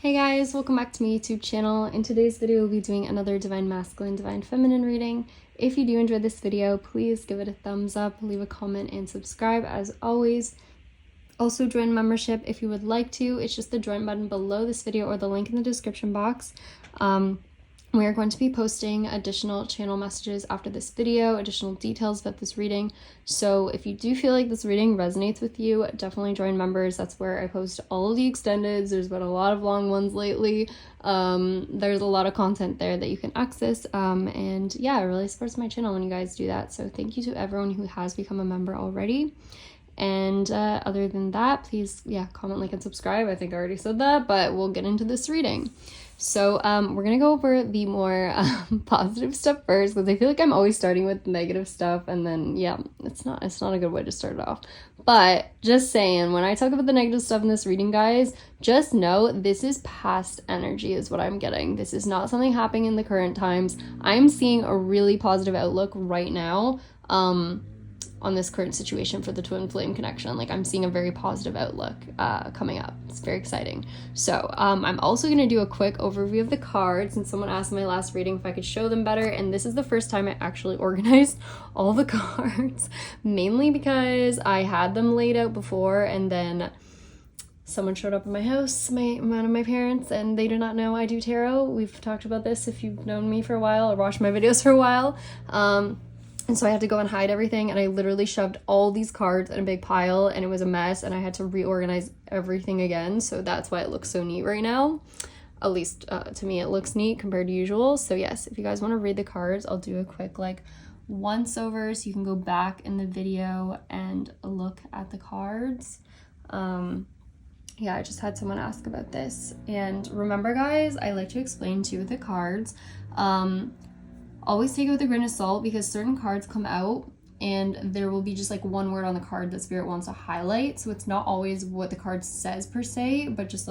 Hey guys, welcome back to my YouTube channel. In today's video, we'll be doing another Divine Masculine, Divine Feminine reading. If you do enjoy this video, please give it a thumbs up, leave a comment, and subscribe as always. Also join membership if you would like to. It's just the join button below this video or the link in the description box. We are going to be posting additional channel messages after this video, additional details about this reading. So if you do feel like this reading resonates with you, definitely join members. That's where I post all of the extendeds. There's been a lot of long ones lately. There's a lot of content there that you can access. And yeah, it really supports my channel when you guys do that. So thank you to everyone who has become a member already. And other than that, please, comment, like, and subscribe. I think I already said that, but we'll get into this reading. So we're going to go over the more positive stuff first, because I feel like I'm always starting with negative stuff, and then, it's not a good way to start it off. But just saying, when I talk about the negative stuff in this reading, guys, just know this is past energy is what I'm getting. This is not something happening in the current times. I'm seeing a really positive outlook right now on this current situation for the twin flame connection. Like, I'm seeing a very positive outlook coming up. It's very exciting. So I'm also going to do a quick overview of the cards, and someone asked in my last reading if I could show them better, and this is the first time I actually organized all the cards, mainly because I had them laid out before, and then someone showed up in my house, one of my parents, and they do not know I do tarot. We've talked about this if you've known me for a while or watched my videos for a while. And so I had to go and hide everything, and I literally shoved all these cards in a big pile, and it was a mess, and I had to reorganize everything again. So that's why it looks so neat right now. At least to me, it looks neat compared to usual. So yes, if you guys want to read the cards, I'll do a quick once over, so you can go back in the video and look at the cards. I just had someone ask about this. And remember, guys, I like to explain too with the cards. Always take it with a grain of salt, because certain cards come out and there will be just one word on the card that Spirit wants to highlight. So it's not always what the card says per se, but just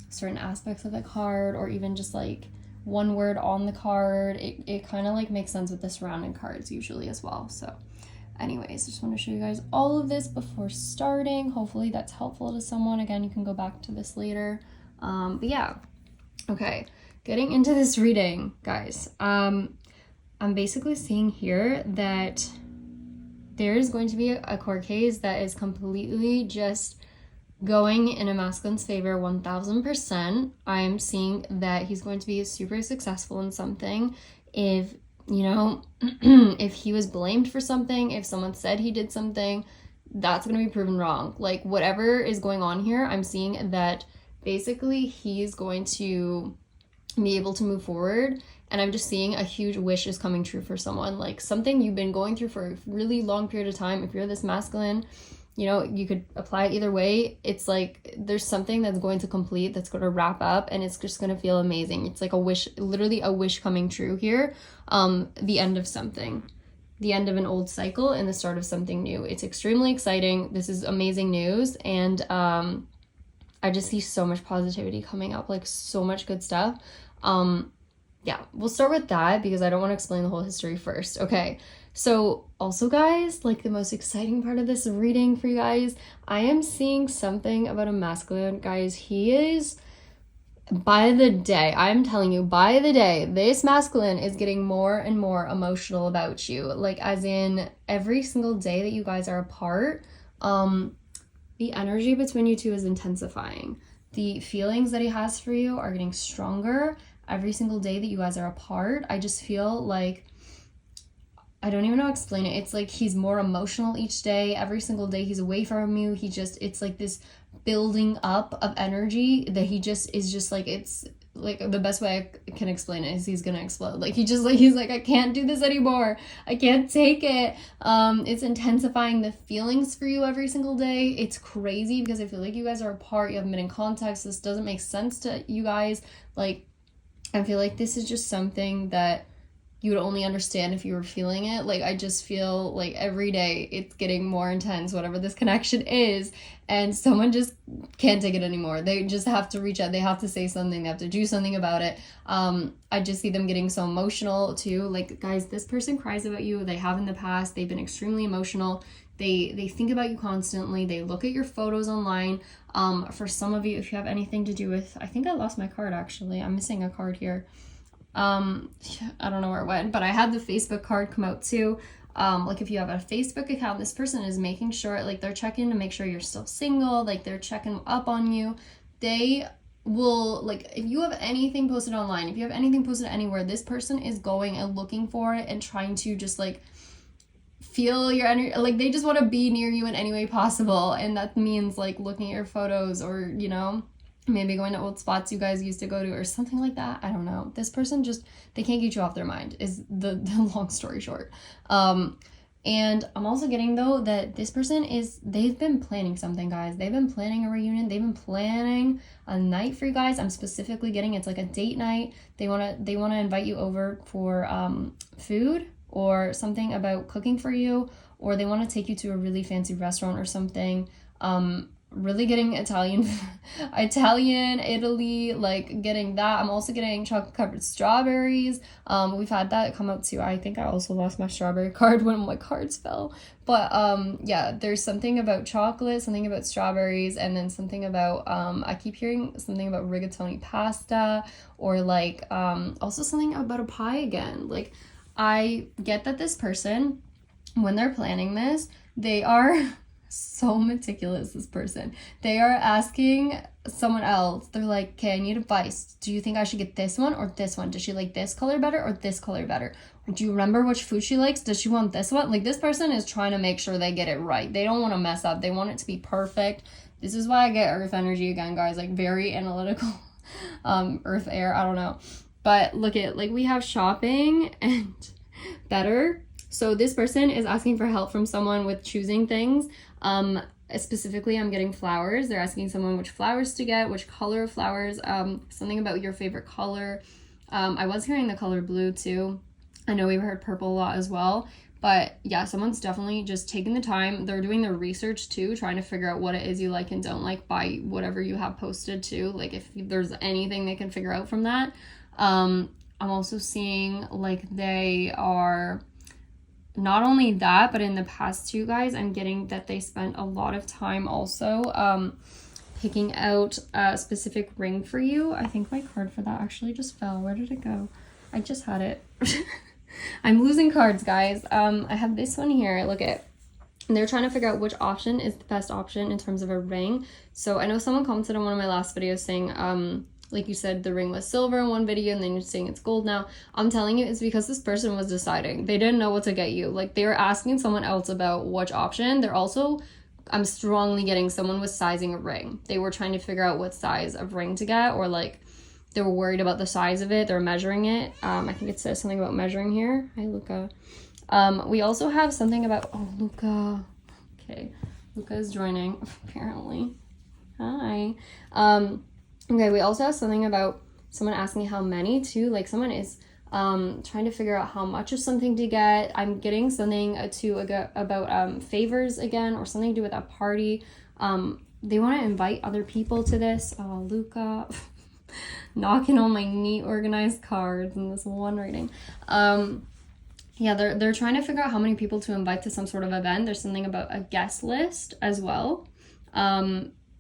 certain aspects of the card, or even just one word on the card. It kind of makes sense with the surrounding cards usually as well. So anyways, I just want to show you guys all of this before starting. Hopefully that's helpful to someone. Again, you can go back to this later. But yeah, okay. Getting into this reading, guys, I'm basically seeing here that there is going to be a court case that is completely just going in a masculine's favor 1000%. I'm seeing that he's going to be super successful in something. If, if he was blamed for something, if someone said he did something, that's going to be proven wrong. Whatever is going on here, I'm seeing that basically he's going to be able to move forward, and I'm just seeing a huge wish is coming true for someone, something you've been going through for a really long period of time. If you're this masculine, you could apply it either way. It's there's something that's going to complete, that's going to wrap up, and it's just going to feel amazing. It's a wish, literally a wish coming true here. The end of something, the end of an old cycle and the start of something new. It's extremely exciting. This is amazing news, and I just see so much positivity coming up, so much good stuff. We'll start with that because I don't want to explain the whole history first. Okay, so also, guys, the most exciting part of this reading for you guys, I am seeing something about a masculine. Guys, he is, by the day, I'm telling you, by the day, this masculine is getting more and more emotional about you. As in, every single day that you guys are apart, the energy between you two is intensifying. The feelings that he has for you are getting stronger every single day that you guys are apart. I just feel I don't even know how to explain it. It's he's more emotional each day. Every single day he's away from you, it's this building up of energy that he just is just it's the best way I can explain it is he's gonna explode. He's I can't do this anymore. I can't take it. It's intensifying the feelings for you every single day. It's crazy because I feel you guys are apart. You haven't been in contact. So this doesn't make sense to you guys. I feel this is just something that you would only understand if you were feeling it. Like, I just feel like every day it's getting more intense, whatever this connection is, and someone just can't take it anymore. They just have to reach out. They have to say something. They have to do something about it. I just see them getting so emotional too. Like, guys, this person cries about you. They have in the past. They've been extremely emotional. They think about you constantly. They look at your photos online. For some of you, if you have anything to do with, I think I lost my card actually. I'm missing a card here. I don't know where it went, but I had the Facebook card come out too. Like, if you have a Facebook account, this person is making sure, like, they're checking to make sure you're still single, like, they're checking up on you. They will, like, if you have anything posted online, if you have anything posted anywhere, this person is going and looking for it and trying to just, like, feel your energy. Like, they just want to be near you in any way possible, and that means, like, looking at your photos, or, you know, maybe going to old spots you guys used to go to or something like that. I don't know. This person just, they can't get you off their mind is the long story short. And I'm also getting, though, that this person they've been planning something, guys. They've been planning a reunion. They've been planning a night for you guys. I'm specifically getting, it's like a date night. They want to invite you over for food or something about cooking for you, or they want to take you to a really fancy restaurant or something. Really getting Italian, Italy, like, getting that. I'm also getting chocolate covered strawberries. We've had that come up too. I think I also lost my strawberry card when my cards fell. But yeah, there's something about chocolate, something about strawberries, and then something about, I keep hearing something about rigatoni pasta, or like, also something about a pie again. Like, I get that this person, when they're planning this, they are so meticulous, this person. They are asking someone else. They're like, okay, I need advice. Do you think I should get this one or this one? Does she like this color better or this color better? Do you remember which food she likes? Does she want this one? Like, this person is trying to make sure they get it right. They don't want to mess up. They want it to be perfect. This is why I get earth energy again, guys. Like, very analytical. Earth, air, I don't know. But look at, like, we have shopping and better. So this person is asking for help from someone with choosing things. Specifically, I'm getting flowers. They're asking someone which flowers to get, which color of flowers, something about your favorite color. I was hearing the color blue too. I know we've heard purple a lot as well. But yeah, someone's definitely just taking the time. They're doing their research too, trying to figure out what it is you like and don't like by whatever you have posted too. Like, if there's anything they can figure out from that. I'm also seeing, like, they are... Not only that, but in the past too, guys, I'm getting that they spent a lot of time also picking out a specific ring for you. I think my card for that actually just fell. Where did it go? I just had it. I'm losing cards, guys. I have this one here. Look at it. And they're trying to figure out which option is the best option in terms of a ring. So I know someone commented on one of my last videos saying, like you said, the ring was silver in one video and then you're saying it's gold now. I'm telling you, it's because this person was deciding. They didn't know what to get you. Like, they were asking someone else about which option. They're also, I'm strongly getting someone was sizing a ring. They were trying to figure out what size of ring to get, or like they were worried about the size of it. They're measuring it. I think it says something about measuring here. Hi, Luca. We also have something about, oh, Luca. Okay, Luca is joining, apparently. Hi. Okay, we also have something about someone asking how many too. Like, someone is trying to figure out how much of something to get. I'm getting something about favors again, or something to do with a party. They want to invite other people to this. Oh, Luca. Knocking on my neat organized cards in this one reading. Yeah, they're trying to figure out how many people to invite to some sort of event. There's something about a guest list as well.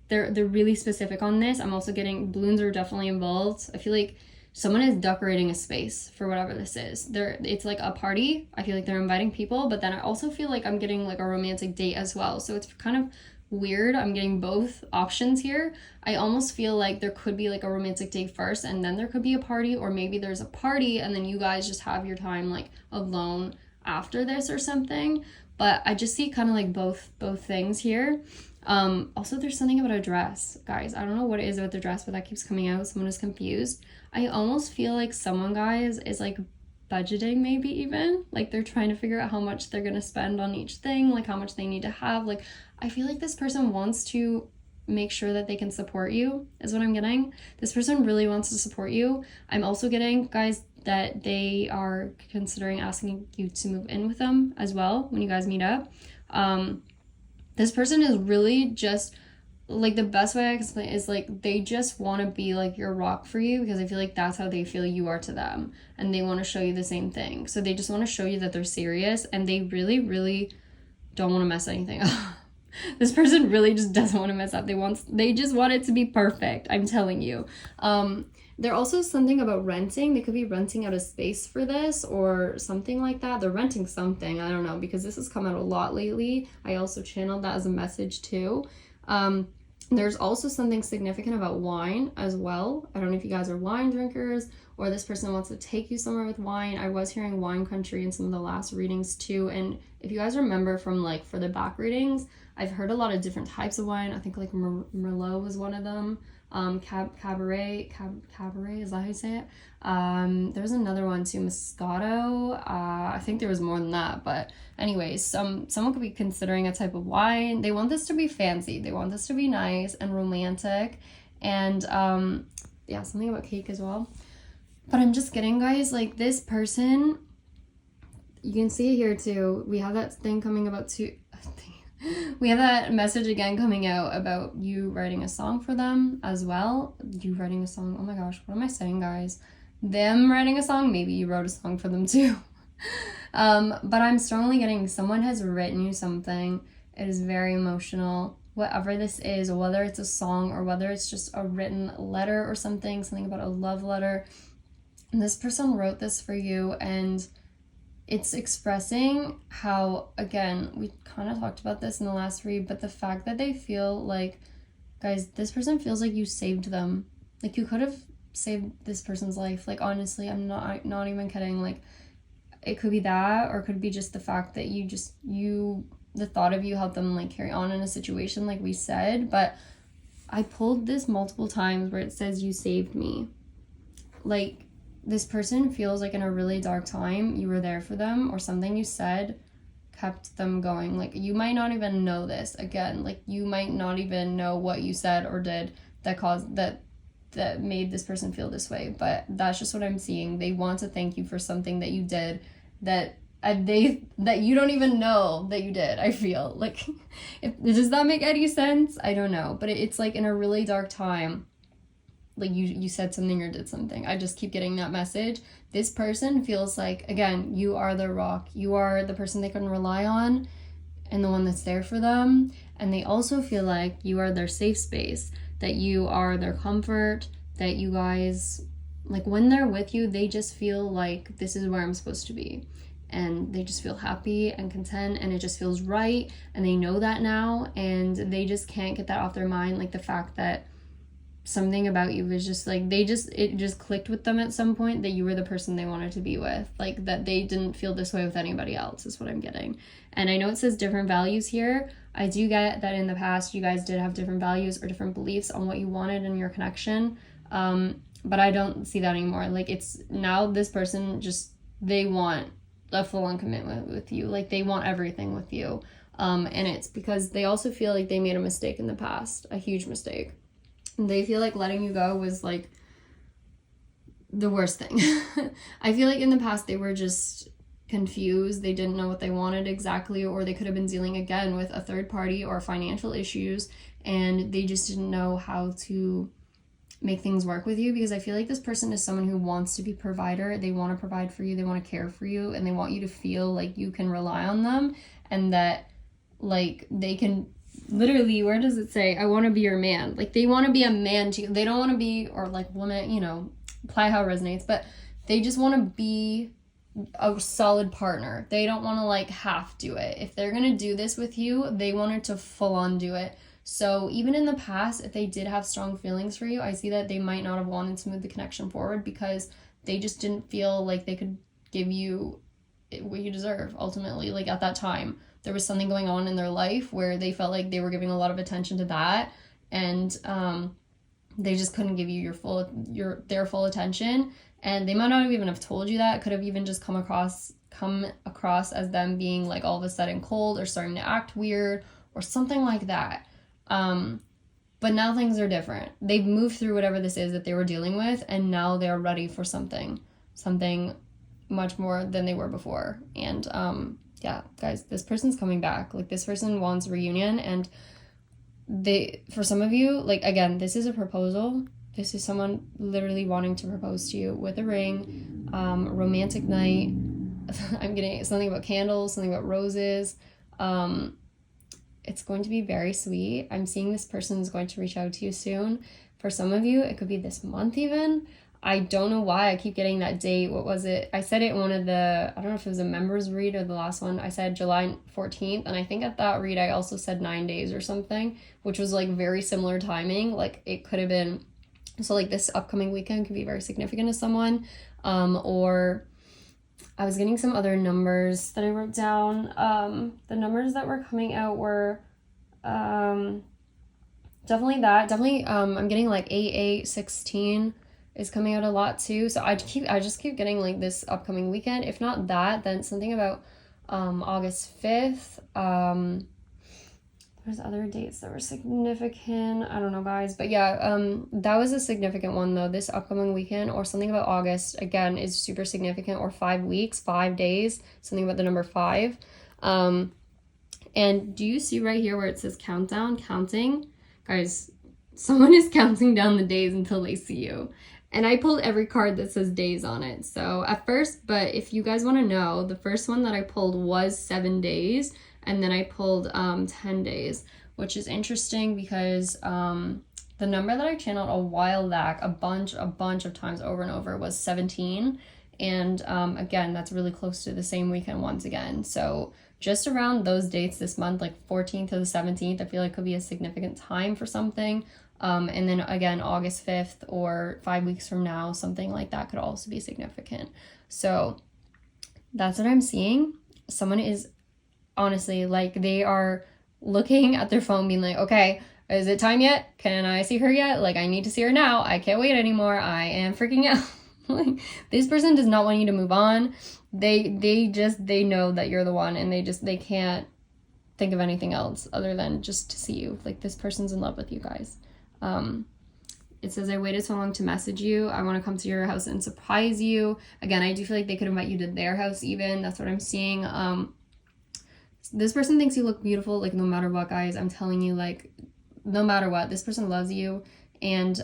They're really specific on this. I'm also getting balloons are definitely involved. I feel like someone is decorating a space for whatever this is. It's like a party. I feel like they're inviting people, but then I also feel like I'm getting like a romantic date as well. So it's kind of weird. I'm getting both options here. I almost feel like there could be like a romantic date first and then there could be a party, or maybe there's a party and then you guys just have your time like alone after this or something. But I just see kind of like both things here. Also, there's something about a dress, guys. I don't know what it is about the dress, but that keeps coming out. Someone is confused. I almost feel like someone, guys, is like budgeting, maybe even like they're trying to figure out how much they're gonna spend on each thing, like how much they need to have. Like, I feel like this person wants to make sure that they can support you, is what I'm getting. This person really wants to support you. I'm also getting, guys, that they are considering asking you to move in with them as well when you guys meet up. This person is really just, like, the best way I can explain it is, like, they just want to be, like, your rock for you, because I feel like that's how they feel you are to them, and they want to show you the same thing. So they just want to show you that they're serious, and they really, really don't want to mess anything up. This person really just doesn't want to mess up. They just want it to be perfect, I'm telling you. There also something about renting. They could be renting out a space for this or something like that. They're renting something, I don't know, because this has come out a lot lately. I also channeled that as a message too. There's also something significant about wine as well. I don't know if you guys are wine drinkers or this person wants to take you somewhere with wine. I was hearing wine country in some of the last readings too. And if you guys remember from, like, for the back readings, I've heard a lot of different types of wine. I think, like, Merlot was one of them. Cabernet, is that how you say it? There's another one too, Moscato. I think there was more than that, but anyways, someone could be considering a type of wine. They want this to be fancy. They want this to be nice and romantic, and yeah, something about cake as well. But I'm just kidding, guys. Like, this person, you can see it here too. We have that thing coming about we have that message again coming out about you writing a song for them as well. You writing a song. Oh my gosh, what am I saying, guys? Them writing a song. Maybe you wrote a song for them too. But I'm strongly getting someone has written you something. It is very emotional. Whatever this is, whether it's a song or whether it's just a written letter or something about a love letter. And this person wrote this for you, and it's expressing how, again, we kind of talked about this in the last read, but the fact that they feel like, guys, this person feels like you saved them. Like, you could have saved this person's life. Like, honestly, I'm not even kidding. Like, it could be that, or it could be just the fact that the thought of you helped them, like, carry on in a situation, like we said. But I pulled this multiple times where it says you saved me. Like, this person feels like in a really dark time, you were there for them, or something you said kept them going. Like, you might not even know this. Again, like, you might not even know what you said or did that made this person feel this way. But that's just what I'm seeing. They want to thank you for something that you did that you don't even know that you did. I feel like, does that make any sense? I don't know. But it's like in a really dark time, like, you said something or did something. I just keep getting that message. This person feels like, again, you are their rock. You are the person they can rely on and the one that's there for them. And they also feel like you are their safe space, that you are their comfort, that you guys, like, when they're with you, they just feel like this is where I'm supposed to be. And they just feel happy and content, and it just feels right. And they know that now, and they just can't get that off their mind. Like, the fact that something about you is just like, it just clicked with them at some point that you were the person they wanted to be with. Like, that they didn't feel this way with anybody else is what I'm getting. And I know it says different values here. I do get that in the past you guys did have different values or different beliefs on what you wanted in your connection. But I don't see that anymore. Like, it's now this person just, they want a full-on commitment with you. Like, they want everything with you. And it's because they also feel like they made a mistake in the past, a huge mistake. They feel like letting you go was, like, the worst thing. I feel like in the past they were just confused. They didn't know what they wanted exactly, or they could have been dealing again with a third party or financial issues, and they just didn't know how to make things work with you. Because I feel like this person is someone who wants to be provider. They want to provide for you. They want to care for you, and they want you to feel like you can rely on them, and that, like, they can literally, where does it say, I want to be your man? Like, they want to be a man to you. They don't want to be, or like woman, you know, apply how it resonates, but they just want to be a solid partner. They don't want to, like, half do it. If they're going to do this with you, they wanted to full on do it. So even in the past, if they did have strong feelings for you, I see that they might not have wanted to move the connection forward because they just didn't feel like they could give you what you deserve ultimately. Like, at that time, there was something going on in their life where they felt like they were giving a lot of attention to that, and they just couldn't give you their full attention. And they might not even have told you that. It could have even just come across as them being, like, all of a sudden cold or starting to act weird or something like that. But now things are different. They've moved through whatever this is that they were dealing with, and now they're ready for something. something much more than they were before. And yeah, guys, this person's coming back. Like, this person wants reunion, and for some of you, like, again, this is a proposal. This is someone literally wanting to propose to you with a ring, romantic night. I'm getting something about candles, something about roses. It's going to be very sweet. I'm seeing this person is going to reach out to you soon. For some of you, it could be this month even. I don't know why I keep getting that date. What was it? I said it in one of the, I don't know if it was a members read or the last one. I said July 14th. And I think at that read, I also said 9 days or something, which was like very similar timing. Like, it could have been, so like this upcoming weekend could be very significant to someone. Or I was getting some other numbers that I wrote down. The numbers that were coming out were definitely that. Definitely, I'm getting like 8, 16 is coming out a lot too. So I just keep getting like this upcoming weekend. If not that, then something about August 5th. There's other dates that were significant. I don't know, guys. But yeah, that was a significant one, though. This upcoming weekend, or something about August, again, is super significant. Or 5 weeks, 5 days, something about the number 5. And do you see right here where it says countdown, counting? Guys, someone is counting down the days until they see you. And I pulled every card that says days on it. So at first, but if you guys want to know, the first one that I pulled was 7 days. And then I pulled 10 days, which is interesting because the number that I channeled a while back, a bunch of times over and over, was 17. And again, that's really close to the same weekend once again. So just around those dates this month, like 14th to the 17th, I feel like could be a significant time for something. And then again, August 5th or 5 weeks from now, something like that could also be significant. So that's what I'm seeing. Someone is honestly, like, they are looking at their phone being like, okay, is it time yet? Can I see her yet? Like, I need to see her now. I can't wait anymore. I am freaking out. Like, this person does not want you to move on. They know that you're the one, and they can't think of anything else other than just to see you. Like, this person's in love with you guys. It says, I waited so long to message you. I want to come to your house and surprise you. Again, I do feel like they could invite you to their house even. That's what I'm seeing. This person thinks you look beautiful, like, no matter what, guys. I'm telling you, like, no matter what, this person loves you. And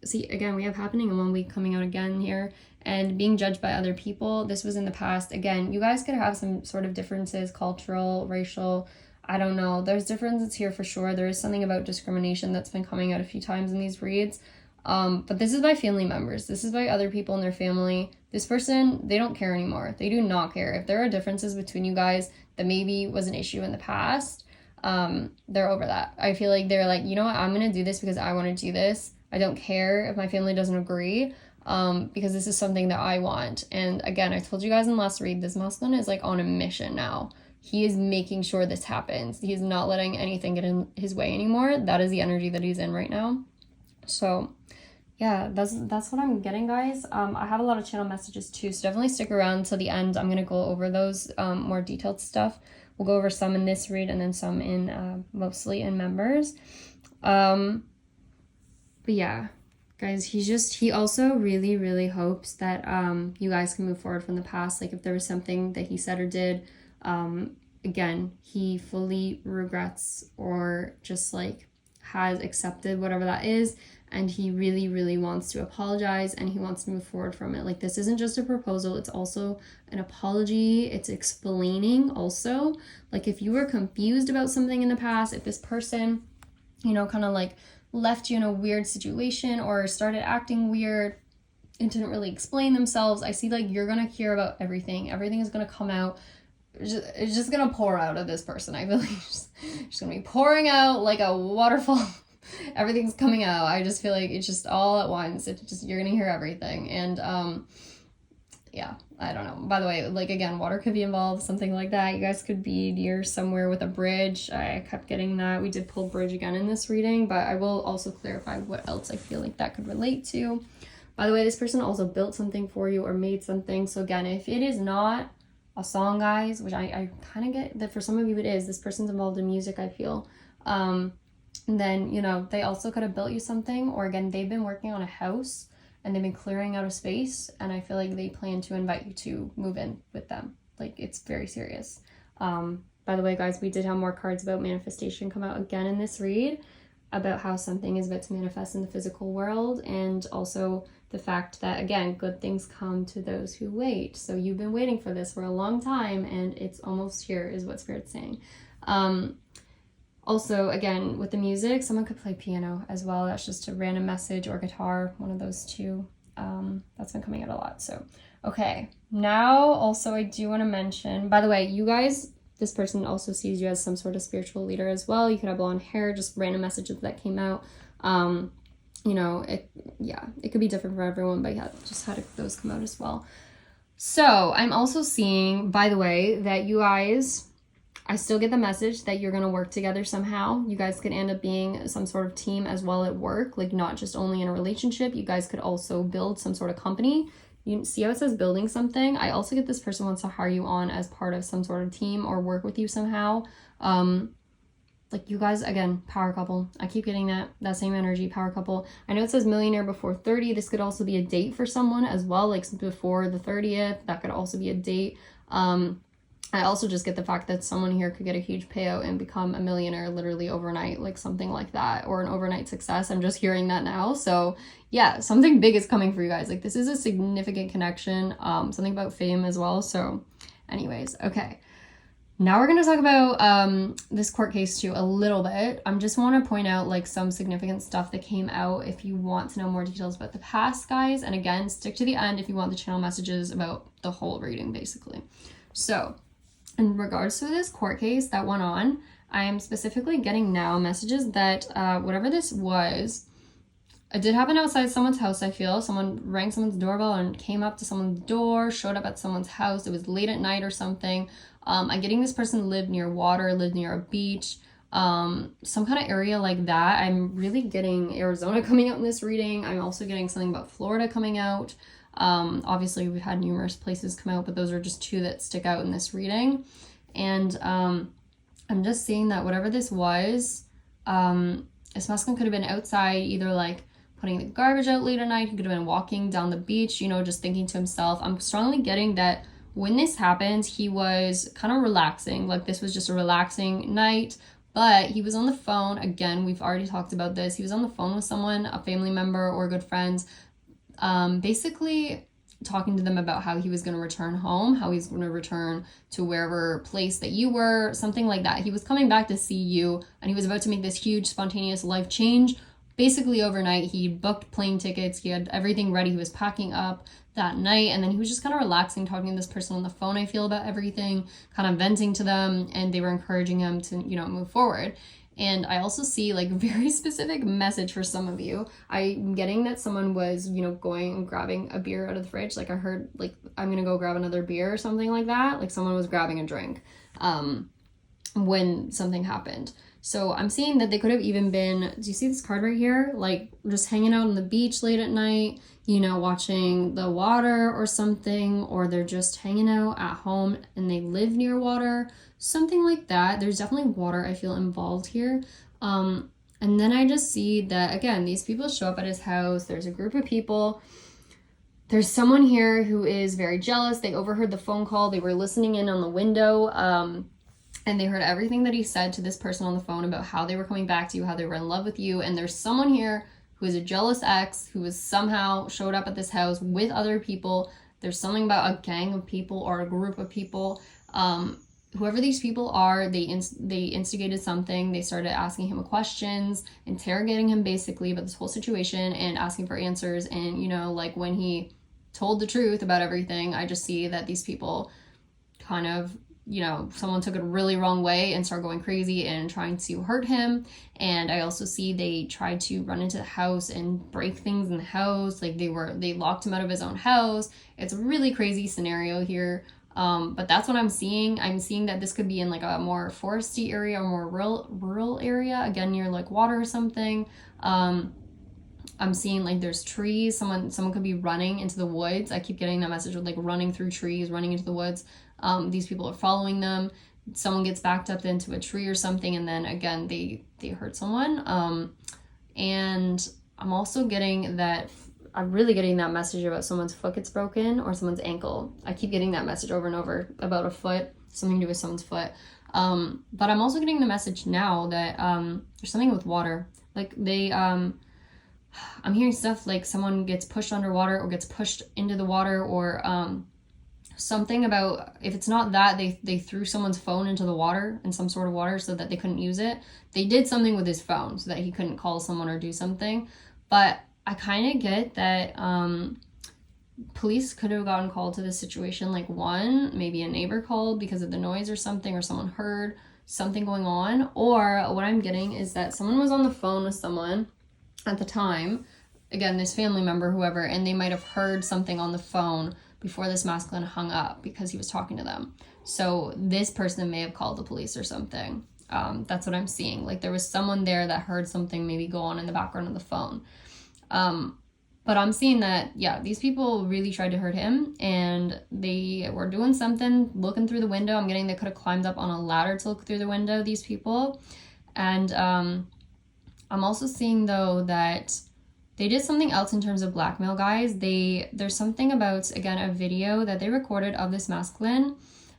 see, again, we have happening in 1 week coming out again here, and being judged by other people. This was in the past. Again, you guys could have some sort of differences, cultural, racial, I don't know. There's differences here for sure. There is something about discrimination that's been coming out a few times in these reads. But this is by family members. This is by other people in their family. This person, they don't care anymore. They do not care. If there are differences between you guys that maybe was an issue in the past, they're over that. I feel like they're like, you know what, I'm going to do this because I want to do this. I don't care if my family doesn't agree, because this is something that I want. And again, I told you guys in the last read, this masculine is like on a mission now. He is making sure this happens. He's not letting anything get in his way anymore. That is the energy that he's in right now. So yeah, that's what I'm getting, guys. I have a lot of channel messages too, so definitely stick around till the end. I'm going to go over those more detailed stuff. We'll go over some in this read and then some in mostly in members. But yeah, guys, he also really, really hopes that you guys can move forward from the past. Like, if there was something that he said or did, again, he fully regrets or just like has accepted whatever that is, and he really, really wants to apologize and he wants to move forward from it. Like, this isn't just a proposal, it's also an apology. It's explaining also. Like, if you were confused about something in the past, if this person, you know, kind of like left you in a weird situation or started acting weird and didn't really explain themselves, I see like you're gonna hear about everything. Everything is gonna come out. It's just gonna pour out of this person. I feel like it's just gonna be pouring out like a waterfall. Everything's coming out. I just feel like it's just all at once. It's just, you're gonna hear everything. And yeah, I don't know. By the way, like, again, water could be involved, something like that. You guys could be near somewhere with a bridge. I kept getting that. We did pull bridge again in this reading, but I will also clarify what else I feel like that could relate to. By the way, this person also built something for you or made something. So again, if it is not a song, guys, which I kind of get that for some of you it is, this person's involved in music, I feel, and then, you know, they also could have built you something, or again, they've been working on a house and they've been clearing out a space, and I feel like they plan to invite you to move in with them. Like, it's very serious. By the way, guys, we did have more cards about manifestation come out again in this read, about how something is about to manifest in the physical world, and also the fact that, again, good things come to those who wait. So you've been waiting for this for a long time, and it's almost here, is what Spirit's saying. Also, again, with the music, someone could play piano as well. That's just a random message, or guitar, one of those two. That's been coming out a lot. So, okay. Now, also, I do want to mention, by the way, you guys, this person also sees you as some sort of spiritual leader as well. You could have blonde hair, just random messages that came out. You know, it could be different for everyone, but yeah, just had those come out as well. So, I'm also seeing, by the way, that you guys, I still get the message that you're going to work together somehow. You guys could end up being some sort of team as well at work, like not just only in a relationship. You guys could also build some sort of company. You see how it says building something? I also get this person wants to hire you on as part of some sort of team or work with you somehow. Like you guys, again, power couple. I keep getting that same energy, power couple. I know it says millionaire before 30. This could also be a date for someone as well, like before the 30th. That could also be a date. I also just get the fact that someone here could get a huge payout and become a millionaire literally overnight, like something like that, or an overnight success. I'm just hearing that now. So yeah, something big is coming for you guys. Like this is a significant connection, something about fame as well. So anyways, okay. Now we're going to talk about this court case too a little bit. I just want to point out like some significant stuff that came out if you want to know more details about the past, guys. And again, stick to the end if you want the channel messages about the whole reading, basically. So in regards to this court case that went on, I am specifically getting now messages that whatever this was, it did happen outside someone's house, I feel. Someone rang someone's doorbell and came up to someone's door, showed up at someone's house. It was late at night or something. I'm getting this person lived near water, lived near a beach, some kind of area like that. I'm really getting Arizona coming out in this reading. I'm also getting something about Florida coming out. Obviously we've had numerous places come out, but those are just two that stick out in this reading. And I'm just seeing that whatever this was, this masculine could have been outside, either like putting the garbage out late at night. He could have been walking down the beach, you know, just thinking to himself. I'm strongly getting that when this happened, he was kind of relaxing. Like this was just a relaxing night, but he was on the phone. Again, we've already talked about this. He was on the phone with someone, a family member or good friends, basically talking to them about how he was going to return home, how he's going to return to wherever place that you were, something like that. He was coming back to see you, and he was about to make this huge spontaneous life change. Basically overnight, he booked plane tickets, he had everything ready, he was packing up that night, and then he was just kind of relaxing, talking to this person on the phone, I feel, about everything, kind of venting to them, and they were encouraging him to, you know, move forward. And I also see like a very specific message for some of you. I'm getting that someone was, you know, going and grabbing a beer out of the fridge. Like I heard like, I'm gonna go grab another beer or something like that. Like someone was grabbing a drink when something happened. So I'm seeing that they could have even been, do you see this card right here? Like just hanging out on the beach late at night, you know, watching the water or something, or they're just hanging out at home and they live near water, something like that. There's definitely water, I feel, involved here. And then I just see that, again, these people show up at his house. There's a group of people. There's someone here who is very jealous. They overheard the phone call. They were listening in on the window. And they heard everything that he said to this person on the phone about how they were coming back to you, how they were in love with you. And there's someone here who is a jealous ex who was somehow showed up at this house with other people. There's something about a gang of people or a group of people. Whoever these people are, they instigated something. They started asking him questions, interrogating him basically about this whole situation and asking for answers. And, you know, like when he told the truth about everything, I just see that these people kind of, you know, someone took it a really wrong way and started going crazy and trying to hurt him. And I also see they tried to run into the house and break things in the house. Like they locked him out of his own house. It's a really crazy scenario here. But that's what I'm seeing. I'm seeing that this could be in like a more foresty area or more rural area, again, near like water or something. I'm seeing like there's trees. Someone could be running into the woods. I keep getting that message of like running through trees, running into the woods. These people are following them. Someone gets backed up into a tree or something, and then again they hurt someone. And I'm also getting that I'm really getting that message about someone's foot gets broken or someone's ankle. I keep getting that message over and over about a foot, something to do with someone's foot. But I'm also getting the message now that there's something with water. Like they, I'm hearing stuff like someone gets pushed underwater or gets pushed into the water, or something about, if it's not that, they threw someone's phone into the water, in some sort of water, so that they couldn't use it. They did something with his phone so that he couldn't call someone or do something. But I kind of get that police could have gotten called to this situation. Like, one, maybe a neighbor called because of the noise or something, or someone heard something going on. Or what I'm getting is that someone was on the phone with someone at the time, again, this family member, whoever, and they might have heard something on the phone before this masculine hung up because he was talking to them. So this person may have called the police or something. That's what I'm seeing. Like, there was someone there that heard something maybe go on in the background of the phone. But I'm seeing that, yeah, these people really tried to hurt him, and they were doing something, looking through the window. I'm getting they could have climbed up on a ladder to look through the window, these people. And I'm also seeing, though, that they did something else in terms of blackmail, guys. There's something about, again, a video that they recorded of this masculine,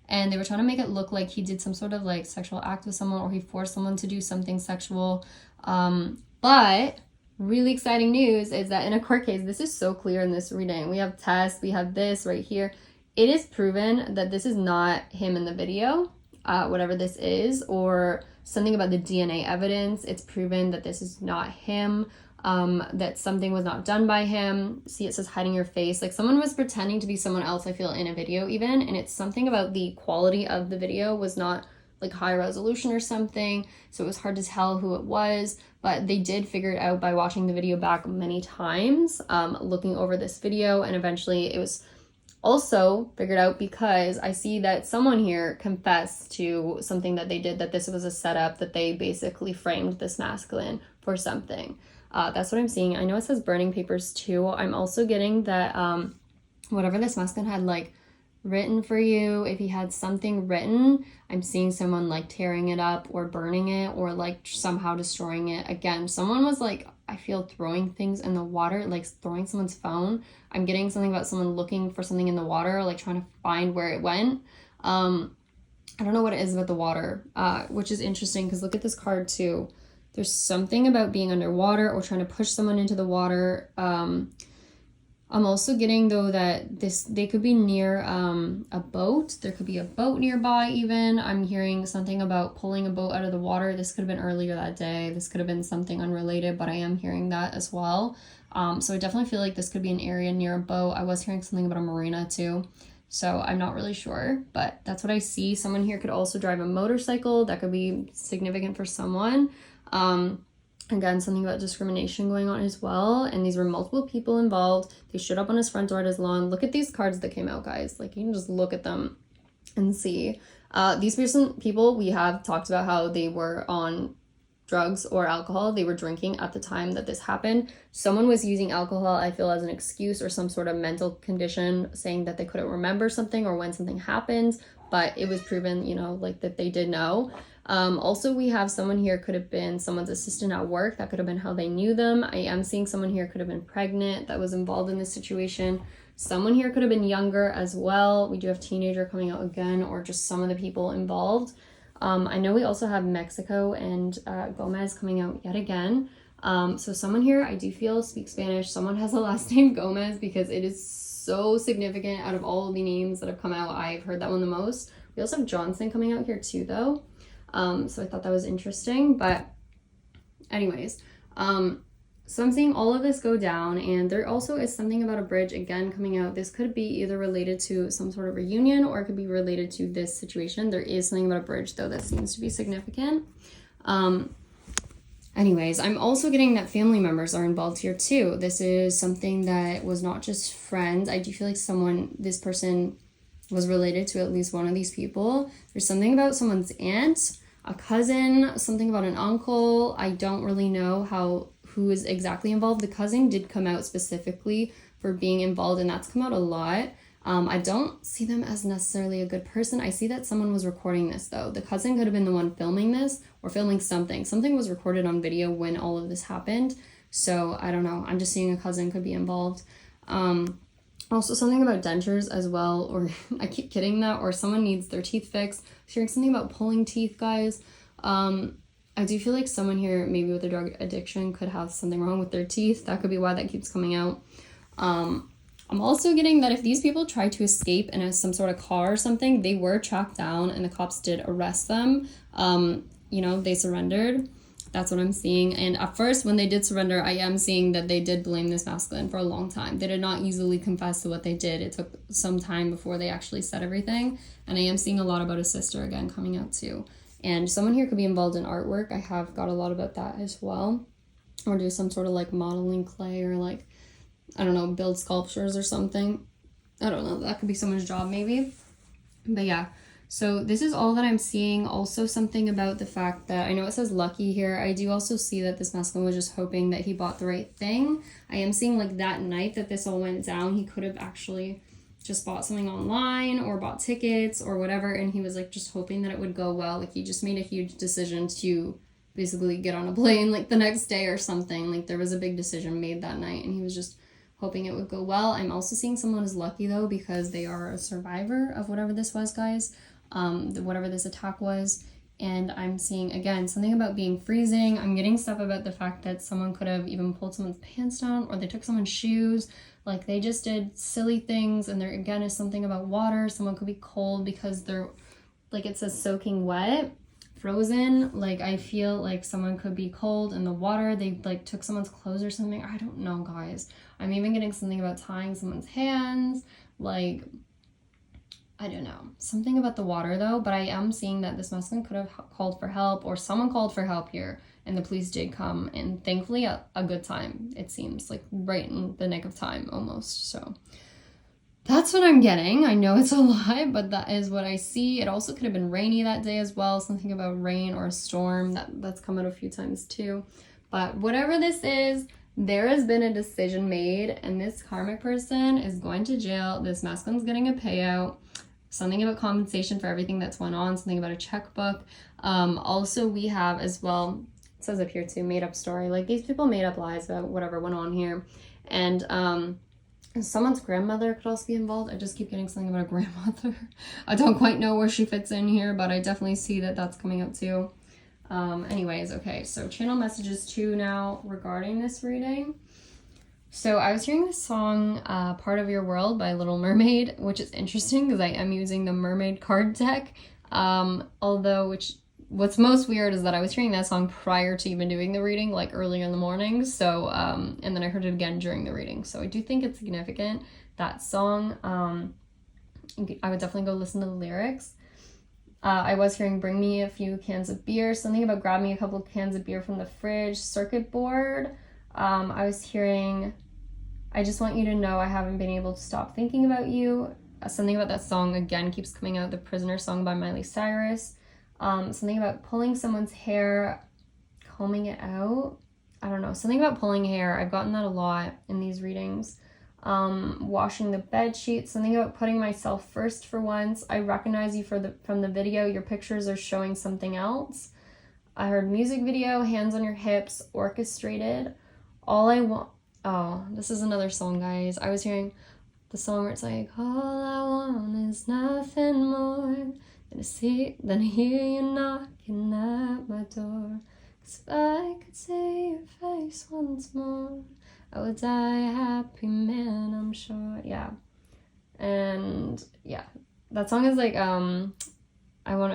and they were trying to make it look like he did some sort of like sexual act with someone, or he forced someone to do something sexual. But really exciting news is that in a court case, this is so clear in this reading. We have tests, we have this right here. It is proven that this is not him in the video, whatever this is, or something about the DNA evidence. It's proven that this is not him. That something was not done by him. See, it says hiding your face. Like, someone was pretending to be someone else, I feel, in a video even, and it's something about the quality of the video was not like high resolution or something, so it was hard to tell who it was. But they did figure it out by watching the video back many times, looking over this video, and eventually it was also figured out because I see that someone here confessed to something that they did, that this was a setup, that they basically framed this masculine for something. That's what I'm seeing. I know it says burning papers too. I'm also getting that whatever this masculine had like written for you, if he had something written, I'm seeing someone like tearing it up or burning it or like somehow destroying it. Again, someone was like, I feel, throwing things in the water, like throwing someone's phone. I'm getting something about someone looking for something in the water, like trying to find where it went. I don't know what it is about the water, which is interesting because look at this card too. There's something about being underwater or trying to push someone into the water. I'm also getting, though, that they could be near a boat. There could be a boat nearby even. I'm hearing something about pulling a boat out of the water. This could have been earlier that day. This could have been something unrelated, but I am hearing that as well. So I definitely feel like this could be an area near a boat. I was hearing something about a marina too. So I'm not really sure, but that's what I see. Someone here could also drive a motorcycle. That could be significant for someone. Again, something about discrimination going on as well. And these were multiple people involved. They showed up on his front door at his lawn. Look at these cards that came out, guys. Like, you can just look at them and see. These people, we have talked about how they were on drugs or alcohol. They were drinking at the time that this happened. Someone was using alcohol, I feel, as an excuse or some sort of mental condition, saying that they couldn't remember something or when something happened. But it was proven, you know, like that they did know. Also, we have someone here could have been someone's assistant at work. That could have been how they knew them. I am seeing someone here could have been pregnant that was involved in this situation. Someone here could have been younger as well. We do have teenager coming out again, or just some of the people involved. I know we also have Mexico and Gomez coming out yet again. So someone here I do feel speaks Spanish. Someone has a last name Gomez because it is so significant out of all of the names that have come out. I've heard that one the most. We also have Johnson coming out here too, though. So I thought that was interesting, but anyways, so I'm seeing all of this go down, and there also is something about a bridge again coming out. This could be either related to some sort of reunion, or it could be related to this situation. There is something about a bridge though that seems to be significant. Anyways, I'm also getting that family members are involved here too. This is something that was not just friends. I do feel like this person was related to at least one of these people. There's something about someone's aunt, a cousin, something about an uncle. I don't really know who is exactly involved. The cousin did come out specifically for being involved, and that's come out a lot. I don't see them as necessarily a good person. I see that someone was recording this though. The cousin could have been the one filming this or filming something. Something was recorded on video when all of this happened. So I don't know. I'm just seeing a cousin could be involved. Also something about dentures as well, or I keep getting that, or someone needs their teeth fixed. I'm hearing something about pulling teeth, guys. I do feel like someone here, maybe with a drug addiction, could have something wrong with their teeth. That could be why that keeps coming out. I'm also getting that if these people tried to escape in some sort of car or something, they were tracked down and the cops did arrest them. You know, they surrendered. That's what I'm seeing. And at first, when they did surrender, I am seeing that they did blame this masculine for a long time. They did not easily confess to what they did. It took some time before they actually said everything. And I am seeing a lot about his sister again coming out too. And someone here could be involved in artwork. I have got a lot about that as well. Or do some sort of like modeling clay, or like, I don't know, build sculptures or something. I don't know. That could be someone's job maybe. But yeah. So this is all that I'm seeing. Also something about the fact that, I know it says lucky here. I do also see that this masculine was just hoping that he bought the right thing. I am seeing like that night that this all went down, he could have actually just bought something online or bought tickets or whatever. And he was like just hoping that it would go well. Like he just made a huge decision to basically get on a plane like the next day or something. Like there was a big decision made that night and he was just hoping it would go well. I'm also seeing someone is lucky though, because they are a survivor of whatever this was, guys. Whatever this attack was. And I'm seeing again something about being freezing. I'm getting stuff about the fact that someone could have even pulled someone's pants down, or they took someone's shoes. Like they just did silly things. And there again is something about water. Someone could be cold because they're, like it says, soaking wet, frozen. Like I feel like someone could be cold in the water. They like took someone's clothes or something. I don't know, guys. I'm even getting something about tying someone's hands. Like, I don't know. Something about the water though, but I am seeing that this masculine could have called for help, or someone called for help here, and the police did come, and thankfully a good time, it seems, like right in the nick of time almost. So that's what I'm getting. I know it's a lot, but that is what I see. It also could have been rainy that day as well. Something about rain or a storm, that's come out a few times too. But whatever this is, there has been a decision made, and this karmic person is going to jail. This masculine's getting a payout. Something about compensation for everything that's went on, something about a checkbook. Also, we have as well, it says up here too, made up story. Like these people made up lies about whatever went on here. And someone's grandmother could also be involved. I just keep getting something about a grandmother. I don't quite know where she fits in here, but I definitely see that that's coming out too. Anyways, okay, so channel messages too now regarding this reading. So I was hearing this song, Part of Your World by Little Mermaid, which is interesting because I am using the Mermaid card deck. Although, what's most weird is that I was hearing that song prior to even doing the reading, like earlier in the morning. So, and then I heard it again during the reading. So I do think it's significant, that song. I would definitely go listen to the lyrics. I was hearing bring me a few cans of beer, something about grab me a couple of cans of beer from the fridge, circuit board. I was hearing, I just want you to know I haven't been able to stop thinking about you. Something about that song again keeps coming out, the Prisoner song by Miley Cyrus. Something about pulling someone's hair, combing it out. I don't know, something about pulling hair. I've gotten that a lot in these readings. Washing the bed sheets, something about putting myself first for once. I recognize you from the video. Your pictures are showing something else. I heard music video, hands on your hips, orchestrated. All I want, oh, this is another song, guys. I was hearing the song where it's like, all I want is nothing more than to hear you knocking at my door. 'Cause if I could see your face once more, I would die a happy man, I'm sure. Yeah. And yeah, that song is like,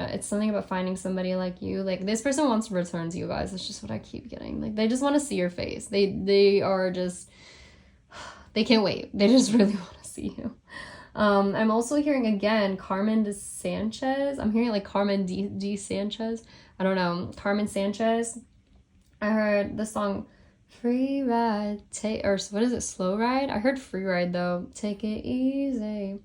it's something about finding somebody like you. Like this person wants to return to you, guys. That's just what I keep getting. Like they just want to see your face. They are just, they can't wait. They just really want to see you. I'm also hearing again, Carmen de Sanchez. I'm hearing like Carmen D Sanchez. I don't know. Carmen Sanchez. I heard the song Free Ride, or what is it? Slow Ride? I heard Free Ride though. Take it easy.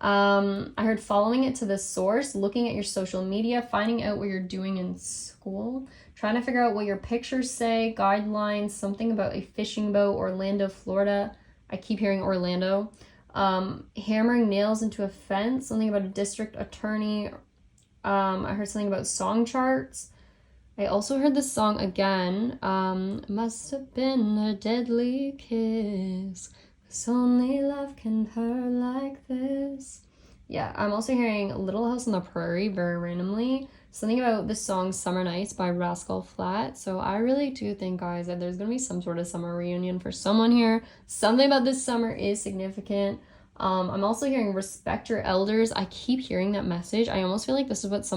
I heard following it to the source, looking at your social media, finding out what you're doing in school, trying to figure out what your pictures say, guidelines, something about a fishing boat, Orlando, Florida. I keep hearing Orlando. Hammering nails into a fence, something about a district attorney. I heard something about song charts. I also heard this song again. Must have been a deadly kiss, 'cause only love can hurt like this. Yeah, I'm also hearing Little House on the Prairie very randomly. Something about this song Summer Nights by Rascal Flatts. So I really do think, guys, that there's going to be some sort of summer reunion for someone here. Something about this summer is significant. I'm also hearing respect your elders. I keep hearing that message. I almost feel like this is what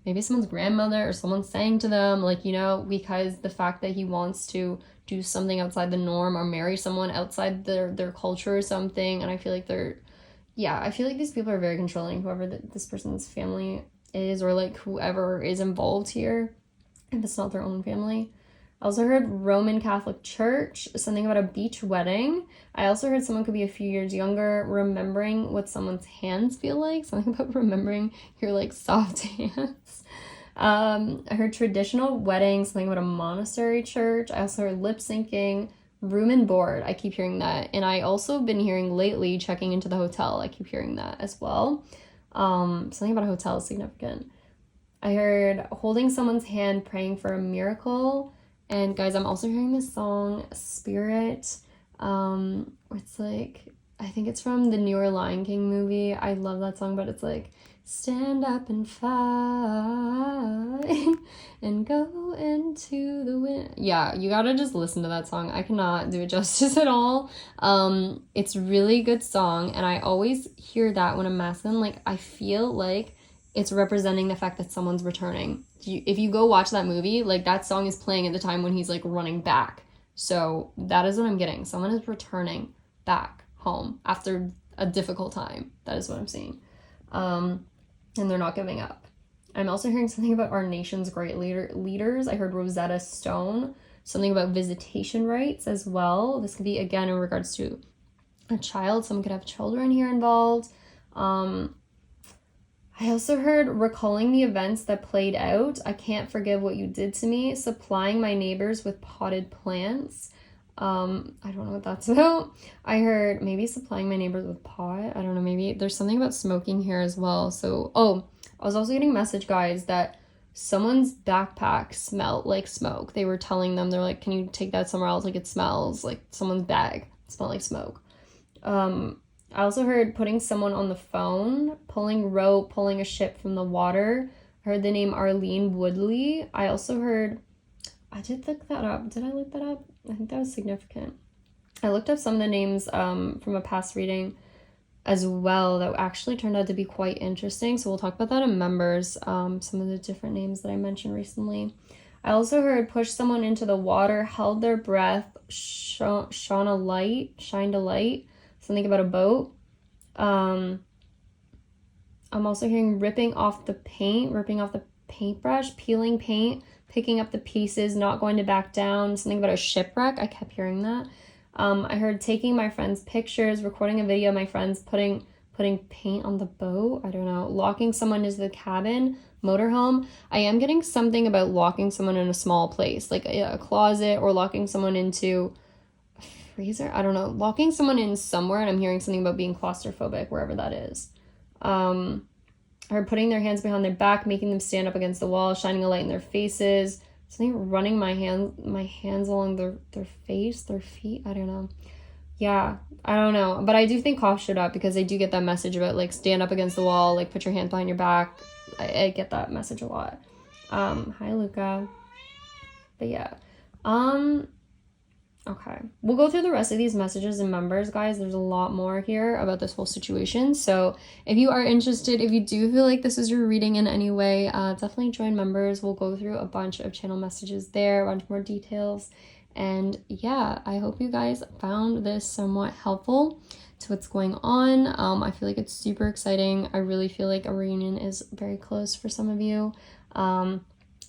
maybe someone's grandmother or someone's saying to them, like, you know, because the fact that he wants to do something outside the norm or marry someone outside their culture or something. And I feel like I feel like these people are very controlling, whoever this person's family is, or like whoever is involved here, if it's not their own family. I also heard Roman Catholic Church, something about a beach wedding. I also heard someone could be a few years younger, remembering what someone's hands feel like, something about remembering your like soft hands. I heard traditional wedding, something about a monastery church. I also heard lip syncing, room and board. I keep hearing that. And I also been hearing lately checking into the hotel. I keep hearing that as well. Something about a hotel is significant. I heard holding someone's hand, praying for a miracle. And guys, I'm also hearing this song, Spirit. It's like, I think it's from the newer Lion King movie. I love that song, but it's like, stand up and fight and go into the wind. Yeah, you gotta just listen to that song. I cannot do it justice at all. It's really good song, and I always hear that when I'm masculine. Like, I feel like it's representing the fact that someone's returning. If you go watch that movie, like, that song is playing at the time when he's like running back. So that is what I'm getting. Someone is returning back home after a difficult time. That is what I'm seeing. And they're not giving up. I'm also hearing something about our nation's great leaders. I heard Rosetta Stone, something about visitation rights as well. This could be, again, in regards to a child. Someone could have children here involved. I also heard recalling the events that played out. I can't forgive what you did to me. Supplying my neighbors with potted plants. I don't know what that's about. I heard maybe supplying my neighbors with pot. I don't know, maybe there's something about smoking here as well. So, I was also getting a message, guys, that someone's backpack smelled like smoke. They were telling them, they're like, can you take that somewhere else? Like, it smells like someone's bag smelled like smoke. I also heard putting someone on the phone, pulling rope, pulling a ship from the water. I heard the name Arlene Woodley. I also heard, I did look that up. Did I look that up? I think that was significant. I looked up some of the names from a past reading as well that actually turned out to be quite interesting. So we'll talk about that in members, some of the different names that I mentioned recently. I also heard push someone into the water, held their breath, shined a light, something about a boat. I'm also hearing ripping off the paintbrush, peeling paint, picking up the pieces, not going to back down, something about a shipwreck. I kept hearing that. I heard taking my friends' pictures, recording a video of my friends putting paint on the boat. I don't know. Locking someone into the cabin, motorhome. I am getting something about locking someone in a small place, like a closet, or locking someone into a freezer. I don't know. Locking someone in somewhere, and I'm hearing something about being claustrophobic, wherever that is. I heard putting their hands behind their back, making them stand up against the wall, shining a light in their faces. Something running my hands along their face, their feet. I don't know. Yeah, I don't know. But I do think cough showed up because I do get that message about like stand up against the wall, like put your hands behind your back. I get that message a lot. Hi Luca. But yeah. Okay. We'll go through the rest of these messages and members, guys. There's a lot more here about this whole situation. So if you are interested, if you do feel like this is your reading in any way, definitely join members. We'll go through a bunch of channel messages there, a bunch more details. And yeah, I hope you guys found this somewhat helpful to what's going on. I feel like it's super exciting. I really feel like a reunion is very close for some of you.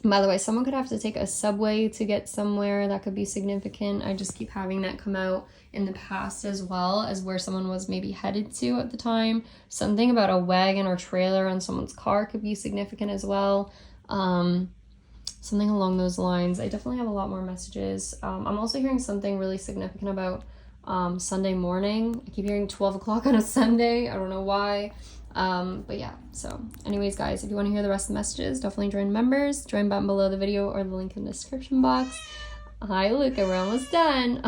By the way, someone could have to take a subway to get somewhere. That could be significant. I just keep having that come out in the past as well as where someone was maybe headed to at the time. Something about a wagon or trailer on someone's car could be significant as well. Something along those lines. I definitely have a lot more messages. I'm also hearing something really significant about Sunday morning. I keep hearing 12 o'clock on a Sunday. I don't know why. But yeah, so anyways, guys, if you want to hear the rest of the messages, definitely join members. Join button below the video or the link in the description box. Hi, Luca, we're almost done.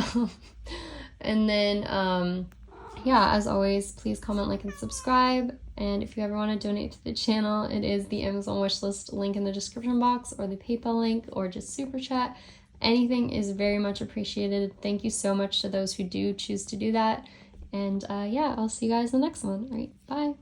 And then, yeah, as always, please comment, like, and subscribe. And if you ever want to donate to the channel, it is the Amazon wishlist link in the description box, or the PayPal link, or just super chat. Anything is very much appreciated. Thank you so much to those who do choose to do that. And yeah, I'll see you guys in the next one. All right, bye.